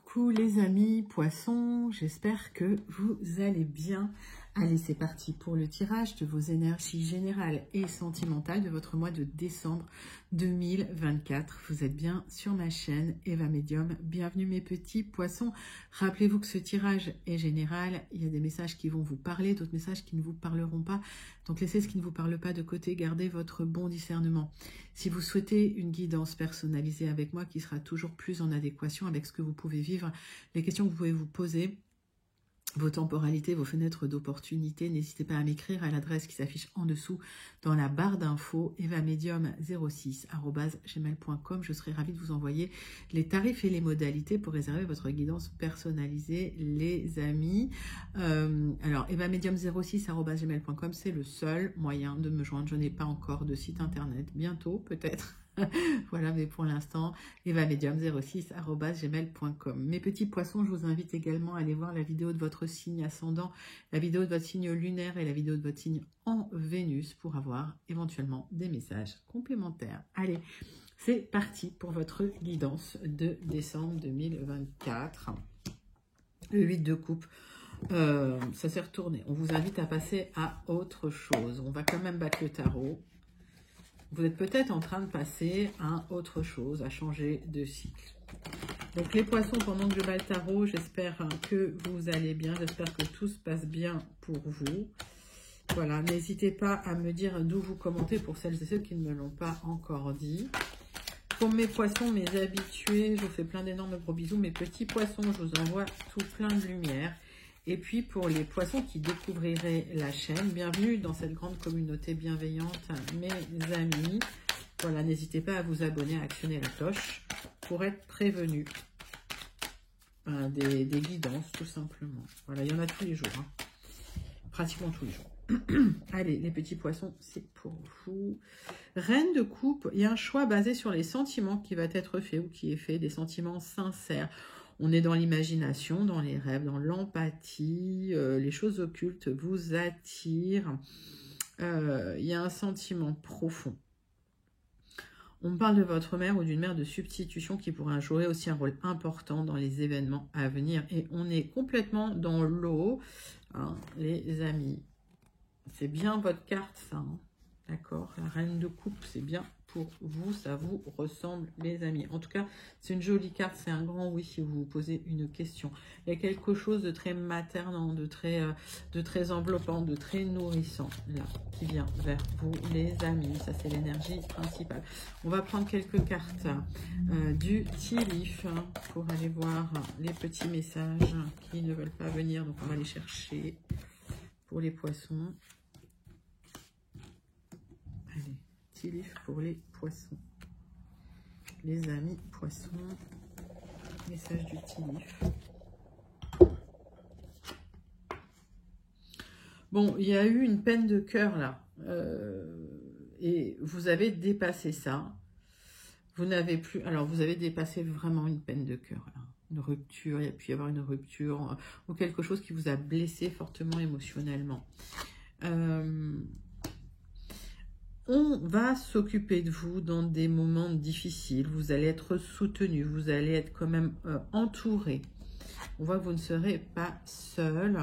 Coucou les amis poissons, j'espère que vous allez bien. Allez, c'est parti pour le tirage de vos énergies générales et sentimentales de votre mois de décembre 2024. Vous êtes bien sur ma chaîne Eva Medium. Bienvenue mes petits poissons. Rappelez-vous que ce tirage est général. Il y a des messages qui vont vous parler, d'autres messages qui ne vous parleront pas. Donc laissez ce qui ne vous parle pas de côté, gardez votre bon discernement. Si vous souhaitez une guidance personnalisée avec moi qui sera toujours plus en adéquation avec ce que vous pouvez vivre, les questions que vous pouvez vous poser, vos temporalités, vos fenêtres d'opportunité, n'hésitez pas à m'écrire à l'adresse qui s'affiche en dessous dans la barre d'infos evamedium06@gmail.com. Je serai ravie de vous envoyer les tarifs et les modalités pour réserver votre guidance personnalisée, les amis. Alors, evamedium06@gmail.com, c'est le seul moyen de me joindre. Je n'ai pas encore de site internet, bientôt peut-être. Voilà, mais pour l'instant, evamedium06@gmail.com. Mes petits poissons, je vous invite également à aller voir la vidéo de votre signe ascendant, la vidéo de votre signe lunaire et la vidéo de votre signe en Vénus pour avoir éventuellement des messages complémentaires. Allez, c'est parti pour votre guidance de décembre 2024. Le 8 de coupe. Ça s'est retourné. On vous invite à passer à autre chose. On va quand même battre le tarot. Vous êtes peut-être en train de passer à autre chose, à changer de cycle. Donc les poissons, pendant que je bats le tarot, j'espère que vous allez bien. J'espère que tout se passe bien pour vous. Voilà, n'hésitez pas à me dire d'où vous commentez pour celles et ceux qui ne me l'ont pas encore dit. Pour mes poissons, mes habitués, je vous fais plein d'énormes gros bisous. Mes petits poissons, je vous envoie tout plein de lumière. Et puis pour les poissons qui découvriraient la chaîne, bienvenue dans cette grande communauté bienveillante, mes amis. Voilà, n'hésitez pas à vous abonner, à actionner la cloche pour être prévenu des guidances, tout simplement. Voilà, il y en a tous les jours, hein. Pratiquement tous les jours. Allez, les petits poissons, c'est pour vous. Reine de coupe, il y a un choix basé sur les sentiments qui va être fait ou qui est fait, des sentiments sincères. On est dans l'imagination, dans les rêves, dans l'empathie, les choses occultes vous attirent. Il y a un sentiment profond. On parle de votre mère ou d'une mère de substitution qui pourra jouer aussi un rôle important dans les événements à venir. Et on est complètement dans l'eau, hein, les amis. C'est bien votre carte, ça, hein. D'accord, la reine de coupe, c'est bien pour vous, ça vous ressemble, les amis. En tout cas, c'est une jolie carte, c'est un grand oui si vous vous posez une question. Il y a quelque chose de très maternant, de très enveloppant, de très nourrissant, là, qui vient vers vous, les amis. Ça, c'est l'énergie principale. On va prendre quelques cartes du tea leaf pour aller voir les petits messages qui ne veulent pas venir. Donc, on va les chercher pour les poissons. Allez, tea leaf pour les poissons. Les amis poissons, message du tea leaf. Bon, il y a eu une peine de cœur là. Et vous avez dépassé ça. Vous n'avez plus... Alors, vous avez dépassé vraiment une peine de cœur là. Une rupture, il y a pu y avoir une rupture ou quelque chose qui vous a blessé fortement émotionnellement. On va s'occuper de vous dans des moments difficiles. Vous allez être soutenu, vous allez être quand même entouré. On voit que vous ne serez pas seul.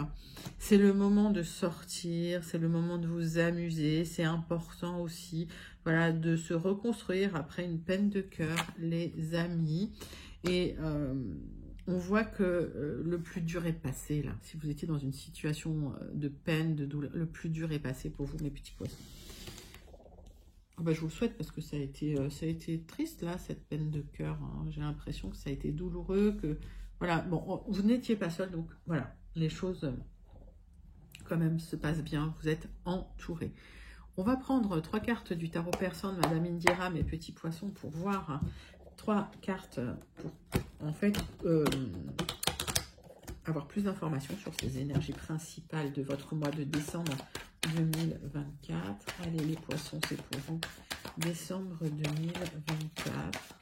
C'est le moment de sortir, c'est le moment de vous amuser. C'est important aussi, voilà, de se reconstruire après une peine de cœur, les amis. Et on voit que le plus dur est passé là. Si vous étiez dans une situation de peine, de douleur, le plus dur est passé pour vous, mes petits poissons. Oh ben, je vous le souhaite parce que ça a été triste là, cette peine de cœur, hein. J'ai l'impression que ça a été douloureux, que voilà, bon, vous n'étiez pas seul, donc voilà, les choses quand même se passent bien, vous êtes entourés. On va prendre 3 cartes du tarot persan de Madame Indira, mes petits poissons, pour voir, hein, 3 cartes pour en fait avoir plus d'informations sur ces énergies principales de votre mois de décembre 2024. Allez, les poissons, c'est pour vous. Décembre 2024.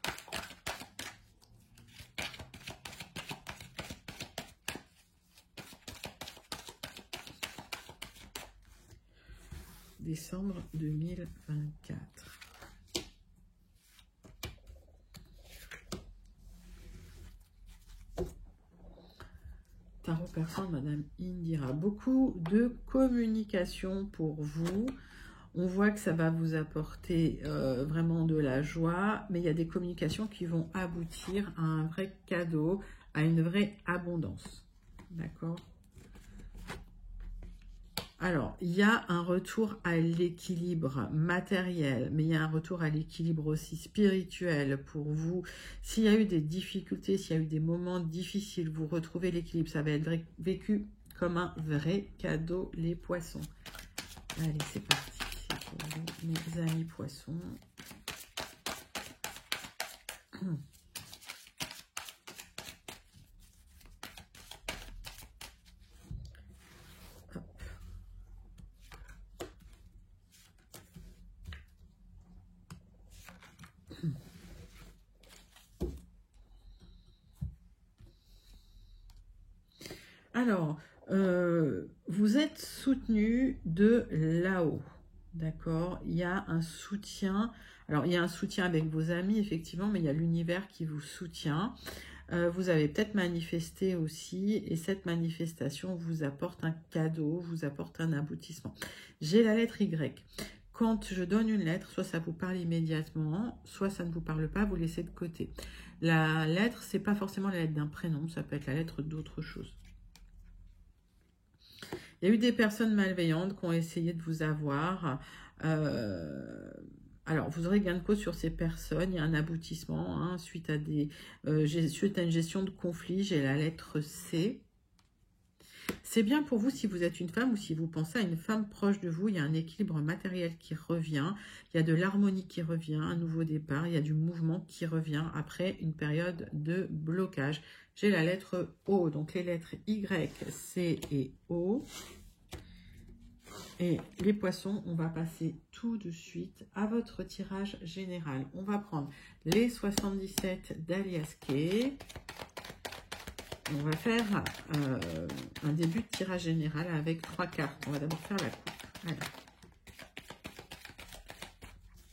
Décembre 2024. tarot personne, Madame Indira. Beaucoup de communication pour vous. On voit que ça va vous apporter vraiment de la joie, mais il y a des communications qui vont aboutir à un vrai cadeau, à une vraie abondance. D'accord? Alors, il y a un retour à l'équilibre matériel, mais il y a un retour à l'équilibre aussi spirituel pour vous. S'il y a eu des difficultés, s'il y a eu des moments difficiles, vous retrouvez l'équilibre. Ça va être vécu comme un vrai cadeau, les poissons. Allez, c'est parti. C'est pour vous, mes amis poissons. Alors, vous êtes soutenu de là-haut, d'accord? Il y a un soutien. Alors, il y a un soutien avec vos amis, effectivement, mais il y a l'univers qui vous soutient. Vous avez peut-être manifesté aussi, et cette manifestation vous apporte un cadeau, vous apporte un aboutissement. J'ai la lettre Y. Quand je donne une lettre, soit ça vous parle immédiatement, soit ça ne vous parle pas, vous laissez de côté. La lettre, c'est pas forcément la lettre d'un prénom, ça peut être la lettre d'autre chose. Il y a eu des personnes malveillantes qui ont essayé de vous avoir. Alors, vous aurez gain de cause sur ces personnes. Il y a un aboutissement hein, suite à une gestion de conflit. J'ai la lettre C. C'est bien pour vous si vous êtes une femme ou si vous pensez à une femme proche de vous. Il y a un équilibre matériel qui revient. Il y a de l'harmonie qui revient, un nouveau départ. Il y a du mouvement qui revient après une période de blocage. J'ai la lettre O, donc les lettres Y, C et O. Et les poissons, on va passer tout de suite à votre tirage général. On va prendre les 77 d'Alias Kay. On va faire un début de tirage général avec 3 cartes. On va d'abord faire la coupe. Voilà.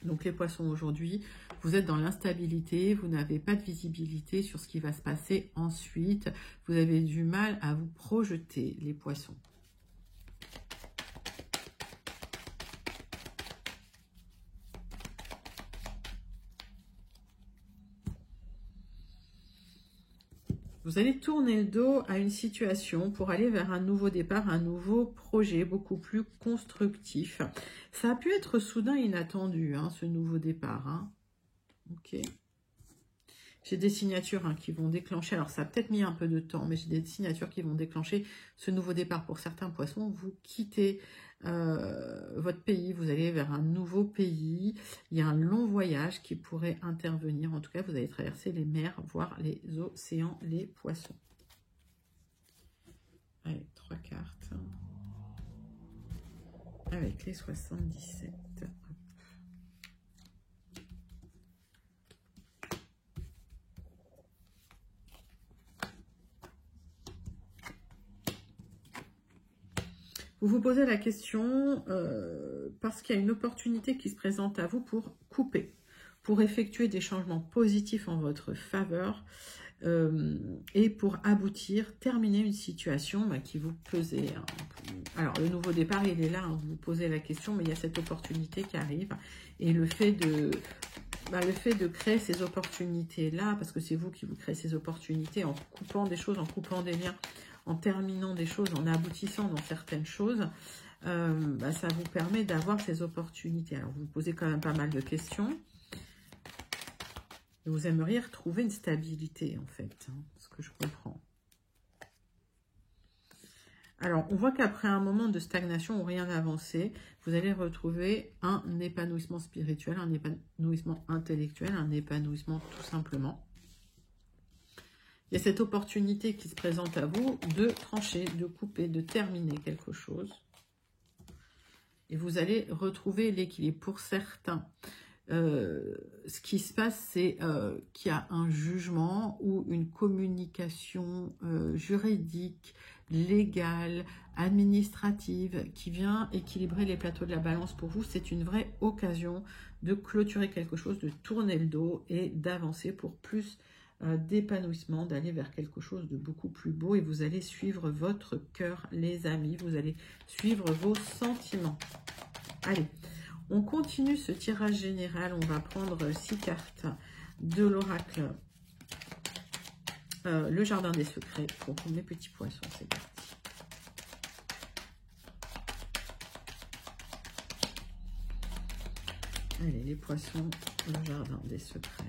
Donc les poissons aujourd'hui, vous êtes dans l'instabilité, vous n'avez pas de visibilité sur ce qui va se passer ensuite. Vous avez du mal à vous projeter, les poissons. Vous allez tourner le dos à une situation pour aller vers un nouveau départ, un nouveau projet beaucoup plus constructif. Ça a pu être soudain et inattendu, hein, ce nouveau départ. Hein. Ok. J'ai des signatures hein, qui vont déclencher, alors ça a peut-être mis un peu de temps, mais j'ai des signatures qui vont déclencher ce nouveau départ. Pour certains poissons, vous quittez votre pays, vous allez vers un nouveau pays. Il y a un long voyage qui pourrait intervenir. En tout cas, vous allez traverser les mers, voire les océans, les poissons. Allez, 3 cartes. Avec les 77. Vous vous posez la question parce qu'il y a une opportunité qui se présente à vous pour couper, pour effectuer des changements positifs en votre faveur et pour aboutir, terminer une situation qui vous pesait. Hein. Alors, le nouveau départ, il est là, hein, vous vous posez la question, mais il y a cette opportunité qui arrive. Et le fait de créer ces opportunités-là, parce que c'est vous qui vous créez ces opportunités en coupant des choses, en coupant des liens, en terminant des choses, en aboutissant dans certaines choses, ça vous permet d'avoir ces opportunités. Alors, vous vous posez quand même pas mal de questions. Vous aimeriez retrouver une stabilité, en fait, hein, ce que je comprends. Alors, on voit qu'après un moment de stagnation où rien n'a avancé, vous allez retrouver un épanouissement spirituel, un épanouissement intellectuel, un épanouissement tout simplement. Il y a cette opportunité qui se présente à vous de trancher, de couper, de terminer quelque chose. Et vous allez retrouver l'équilibre. Pour certains, ce qui se passe, c'est qu'il y a un jugement ou une communication juridique, légale, administrative qui vient équilibrer les plateaux de la balance pour vous. C'est une vraie occasion de clôturer quelque chose, de tourner le dos et d'avancer pour plus d'épanouissement, d'aller vers quelque chose de beaucoup plus beau et vous allez suivre votre cœur, les amis, vous allez suivre vos sentiments. Allez, on continue ce tirage général, on va prendre 6 cartes de l'oracle, le jardin des secrets pour mes petits poissons, c'est parti. Allez, les poissons, le jardin des secrets.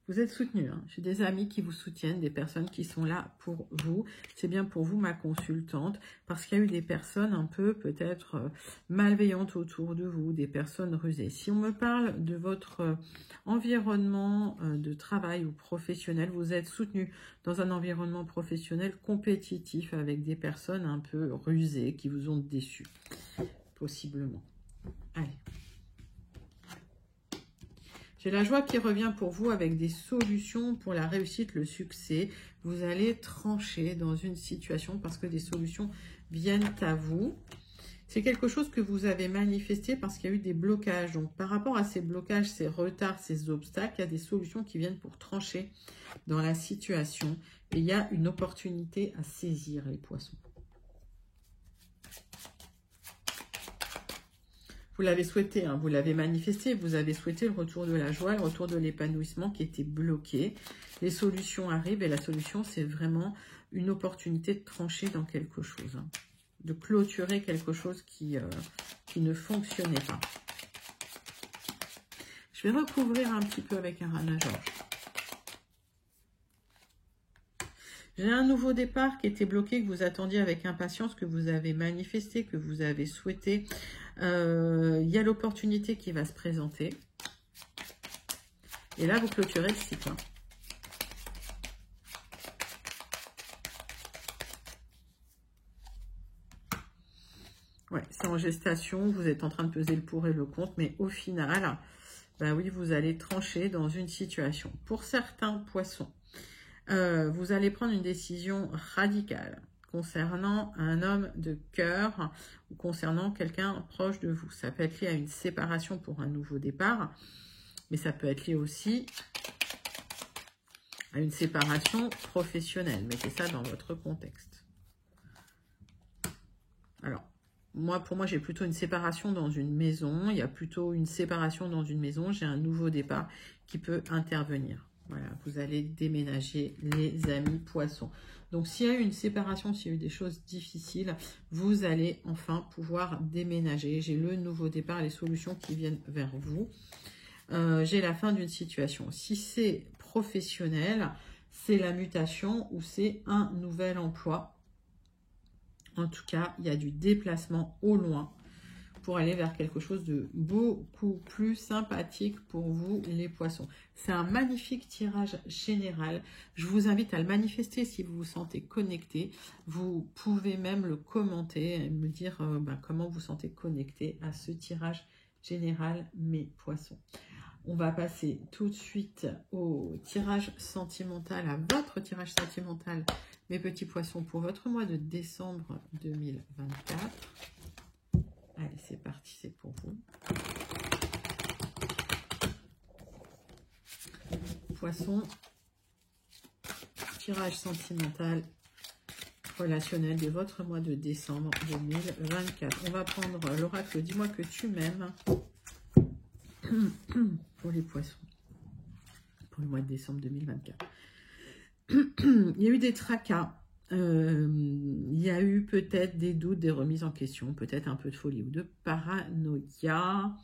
Vous êtes soutenu, hein. J'ai des amis qui vous soutiennent, des personnes qui sont là pour vous. C'est bien pour vous, ma consultante, parce qu'il y a eu des personnes un peu peut-être malveillantes autour de vous, des personnes rusées. Si on me parle de votre environnement de travail ou professionnel, vous êtes soutenu dans un environnement professionnel compétitif avec des personnes un peu rusées qui vous ont déçu, possiblement. Allez. J'ai la joie qui revient pour vous avec des solutions pour la réussite, le succès. Vous allez trancher dans une situation parce que des solutions viennent à vous. C'est quelque chose que vous avez manifesté parce qu'il y a eu des blocages. Donc, par rapport à ces blocages, ces retards, ces obstacles, il y a des solutions qui viennent pour trancher dans la situation. Et il y a une opportunité à saisir, les poissons. Vous l'avez souhaité, hein, vous l'avez manifesté, vous avez souhaité le retour de la joie, le retour de l'épanouissement qui était bloqué. Les solutions arrivent et la solution, c'est vraiment une opportunité de trancher dans quelque chose, hein, de clôturer quelque chose qui ne fonctionnait pas. Je vais recouvrir un petit peu avec un Rana-Georges. J'ai un nouveau départ qui était bloqué, que vous attendiez avec impatience, que vous avez manifesté, que vous avez souhaité. Il y a l'opportunité qui va se présenter. Et là, vous clôturez le cycle. Hein. Ouais, c'est en gestation, vous êtes en train de peser le pour et le contre, mais au final, bah oui, vous allez trancher dans une situation. Pour certains poissons, vous allez prendre une décision radicale concernant un homme de cœur ou concernant quelqu'un proche de vous. Ça peut être lié à une séparation pour un nouveau départ, mais ça peut être lié aussi à une séparation professionnelle. Mettez ça dans votre contexte. Alors, pour moi, j'ai plutôt une séparation dans une maison. Il y a plutôt une séparation dans une maison. J'ai un nouveau départ qui peut intervenir. Voilà, vous allez déménager, les amis poissons. Donc, s'il y a eu une séparation, s'il y a eu des choses difficiles, vous allez enfin pouvoir déménager. J'ai le nouveau départ, les solutions qui viennent vers vous. J'ai la fin d'une situation. Si c'est professionnel, c'est la mutation ou c'est un nouvel emploi. En tout cas, il y a du déplacement au loin pour aller vers quelque chose de beaucoup plus sympathique pour vous, les poissons. C'est un magnifique tirage général. Je vous invite à le manifester si vous vous sentez connecté. Vous pouvez même le commenter et me dire comment vous sentez connecté à ce tirage général, mes poissons. On va passer tout de suite au tirage sentimental, à votre tirage sentimental, mes petits poissons, pour votre mois de décembre 2024. Allez, c'est parti, c'est pour vous. Poisson, tirage sentimental relationnel de votre mois de décembre 2024. On va prendre l'oracle « Dis-moi que tu m'aimes » pour les poissons, pour le mois de décembre 2024. Il y a eu des tracas. Il y a eu peut-être des doutes, des remises en question, peut-être un peu de folie ou de paranoïa,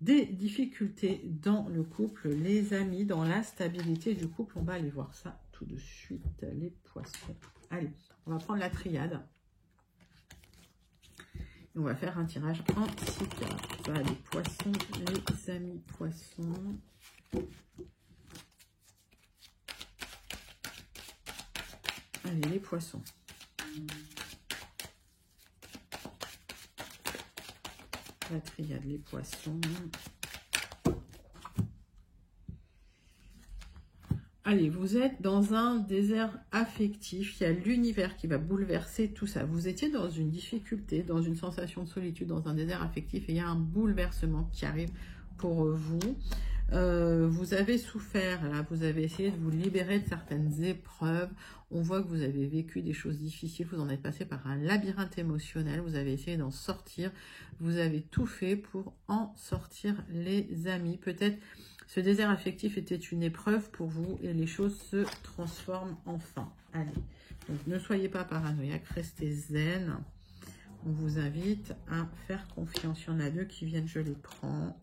des difficultés dans le couple, les amis, dans la stabilité du couple. On va aller voir ça tout de suite, les poissons. Allez, on va prendre la triade. Et on va faire un tirage en 6 cartes. Voilà, les poissons, les amis poissons. Allez, les poissons. La triade, les poissons. Allez, vous êtes dans un désert affectif. Il y a l'univers qui va bouleverser tout ça. Vous étiez dans une difficulté, dans une sensation de solitude, dans un désert affectif. Et il y a un bouleversement qui arrive pour vous. Vous avez souffert, là, vous avez essayé de vous libérer de certaines épreuves. On voit que vous avez vécu des choses difficiles. Vous en êtes passé par un labyrinthe émotionnel. Vous avez essayé d'en sortir. Vous avez tout fait pour en sortir, les amis. Peut-être ce désert affectif était une épreuve pour vous et les choses se transforment enfin. Allez, donc ne soyez pas paranoïaque, restez zen. On vous invite à faire confiance. Il y en a deux qui viennent, je les prends.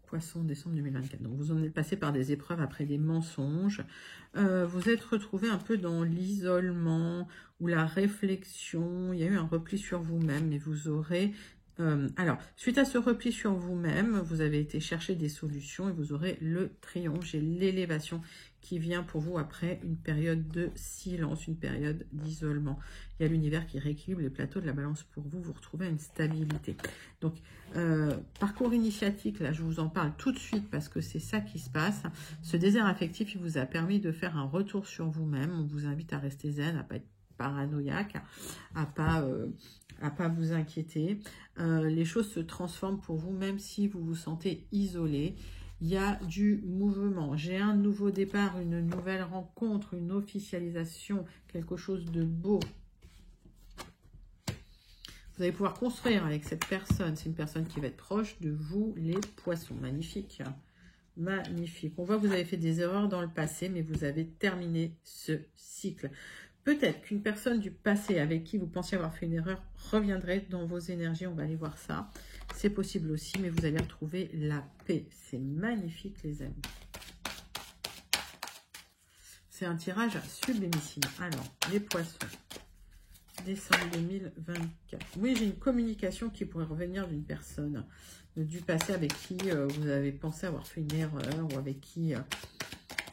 Poisson, décembre 2024. Donc, vous en êtes passé par des épreuves après des mensonges. Vous êtes retrouvé un peu dans l'isolement ou la réflexion. Il y a eu un repli sur vous-même, mais vous aurez... alors, suite à ce repli sur vous-même, vous avez été chercher des solutions et vous aurez le triomphe. J'ai l'élévation qui vient pour vous après une période de silence, une période d'isolement. Il y a l'univers qui rééquilibre les plateaux de la balance pour vous. Vous retrouvez une stabilité. Donc, parcours initiatique, là, je vous en parle tout de suite parce que c'est ça qui se passe. Ce désert affectif, il vous a permis de faire un retour sur vous-même. On vous invite à rester zen, à ne pas être paranoïaque, à pas vous inquiéter. Les choses se transforment pour vous, même si vous vous sentez isolé. Il y a du mouvement. J'ai un nouveau départ, une nouvelle rencontre, une officialisation, quelque chose de beau. Vous allez pouvoir construire avec cette personne. C'est une personne qui va être proche de vous, les poissons. Magnifique. Magnifique. On voit que vous avez fait des erreurs dans le passé, mais vous avez terminé ce cycle. Peut-être qu'une personne du passé avec qui vous pensiez avoir fait une erreur reviendrait dans vos énergies. On va aller voir ça. C'est possible aussi, mais vous allez retrouver la paix. C'est magnifique, les amis. C'est un tirage sublimissime. Alors, les poissons. Décembre 2024. Oui, j'ai une communication qui pourrait revenir d'une personne du passé avec qui vous avez pensé avoir fait une erreur ou avec qui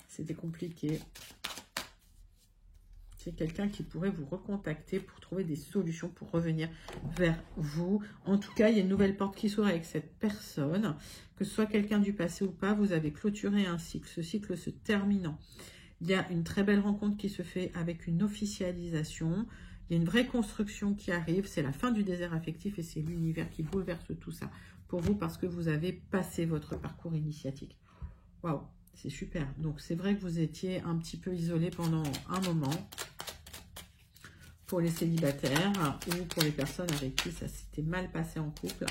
c'était compliqué. C'est quelqu'un qui pourrait vous recontacter pour trouver des solutions pour revenir vers vous. En tout cas, il y a une nouvelle porte qui s'ouvre avec cette personne. Que ce soit quelqu'un du passé ou pas, vous avez clôturé un cycle. Ce cycle se terminant. Il y a une très belle rencontre qui se fait avec une officialisation. Il y a une vraie construction qui arrive. C'est la fin du désert affectif et c'est l'univers qui bouleverse tout ça pour vous parce que vous avez passé votre parcours initiatique. Waouh, c'est super. Donc, c'est vrai que vous étiez un petit peu isolé pendant un moment. Pour les célibataires ou pour les personnes avec qui ça s'était mal passé en couple.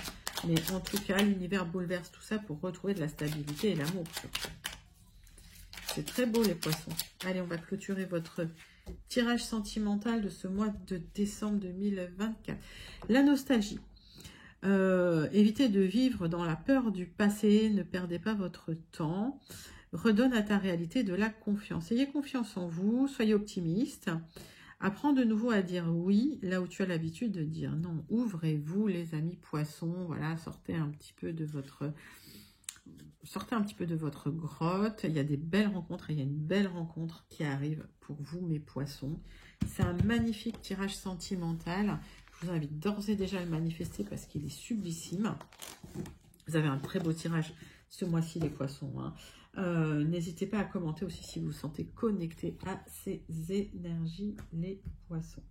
Mais en tout cas, l'univers bouleverse tout ça pour retrouver de la stabilité et l'amour surtout. C'est très beau les poissons. Allez, on va clôturer votre tirage sentimental de ce mois de décembre 2024. La nostalgie. Évitez de vivre dans la peur du passé. Ne perdez pas votre temps. Redonne à ta réalité de la confiance. Ayez confiance en vous. Soyez optimiste. Apprends de nouveau à dire oui, là où tu as l'habitude de dire non. Ouvrez-vous, les amis poissons. Voilà, sortez un petit peu de votre grotte. Il y a des belles rencontres. Il y a une belle rencontre qui arrive pour vous, mes poissons. C'est un magnifique tirage sentimental. Je vous invite d'ores et déjà à le manifester parce qu'il est sublissime. Vous avez un très beau tirage ce mois-ci, les poissons. Hein. N'hésitez pas à commenter aussi si vous vous sentez connecté à ces énergies, les poissons.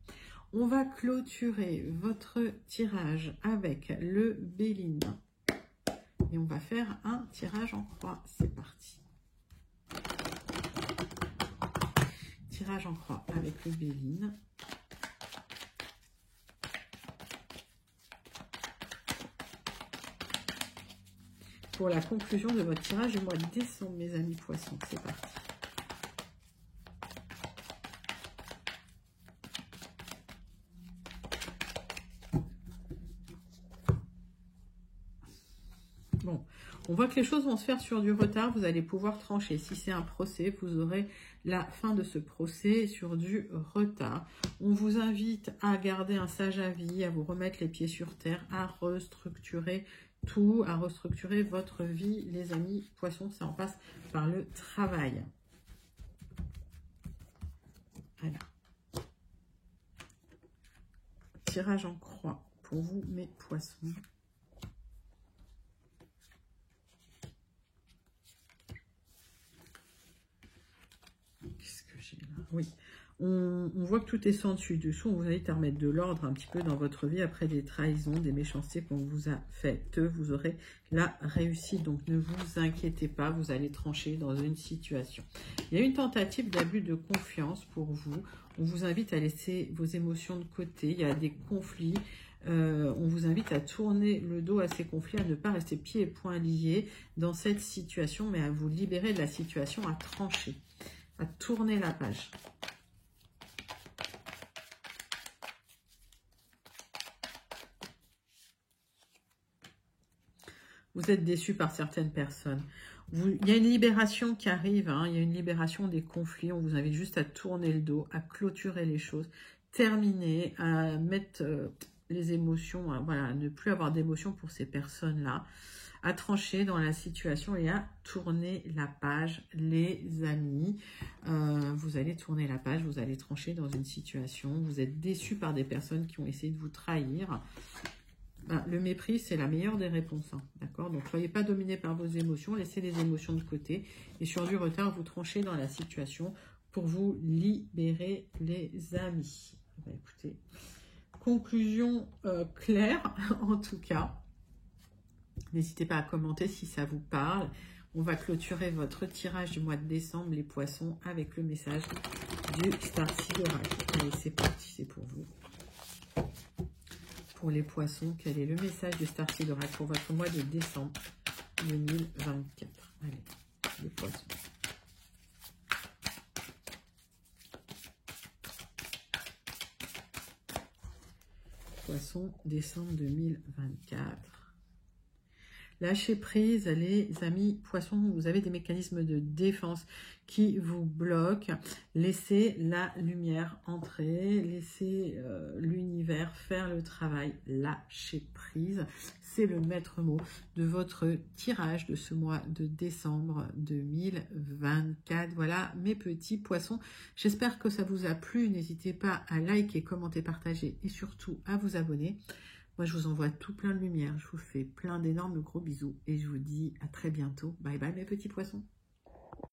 On va clôturer votre tirage avec le Béline. Et on va faire un tirage en croix. C'est parti. Tirage en croix avec le Béline. Pour la conclusion de votre tirage du mois de décembre, mes amis poissons. C'est parti. Bon, on voit que les choses vont se faire sur du retard. Vous allez pouvoir trancher. Si c'est un procès, vous aurez la fin de ce procès sur du retard. On vous invite à garder un sage avis, à vous remettre les pieds sur terre, à restructurer tout, à restructurer votre vie, les amis poissons. Ça en passe par le travail. Alors, tirage en croix pour vous, mes poissons. Qu'est-ce que j'ai là? Oui. On voit que tout est sans dessus dessous. On vous invite à remettre de l'ordre un petit peu dans votre vie après des trahisons, des méchancetés qu'on vous a faites. Vous aurez la réussite. Donc ne vous inquiétez pas, vous allez trancher dans une situation. Il y a une tentative d'abus de confiance pour vous. On vous invite à laisser vos émotions de côté. Il y a des conflits. On vous invite à tourner le dos à ces conflits, à ne pas rester pieds et poings liés dans cette situation, mais à vous libérer de la situation, à trancher, à tourner la page. Vous êtes déçus par certaines personnes. Il y a une libération qui arrive, hein, il y a une libération des conflits. On vous invite juste à tourner le dos, à clôturer les choses, terminer, à mettre les émotions, voilà, à ne plus avoir d'émotions pour ces personnes-là, à trancher dans la situation et à tourner la page, les amis. Vous allez tourner la page, vous allez trancher dans une situation. Vous êtes déçus par des personnes qui ont essayé de vous trahir. Le mépris, c'est la meilleure des réponses, hein, d'accord? Donc, soyez pas dominés par vos émotions, laissez les émotions de côté. Et sur du retard, vous tranchez dans la situation pour vous libérer, les amis. Écoutez, conclusion claire, en tout cas. N'hésitez pas à commenter si ça vous parle. On va clôturer votre tirage du mois de décembre, les poissons, avec le message du Starseed Oracle. Allez, c'est parti, c'est pour vous. Pour les poissons, quel est le message du Starseed Oracle pour votre mois de décembre 2024? Allez, les poissons. Poissons, décembre 2024. Lâchez prise, les amis poissons, vous avez des mécanismes de défense qui vous bloquent. Laissez la lumière entrer, laissez l'univers faire le travail. Lâchez prise, c'est le maître mot de votre tirage de ce mois de décembre 2024. Voilà mes petits poissons, j'espère que ça vous a plu. N'hésitez pas à liker, commenter, partager et surtout à vous abonner. Moi, je vous envoie tout plein de lumière. Je vous fais plein d'énormes gros bisous. Et je vous dis à très bientôt. Bye bye mes petits poissons.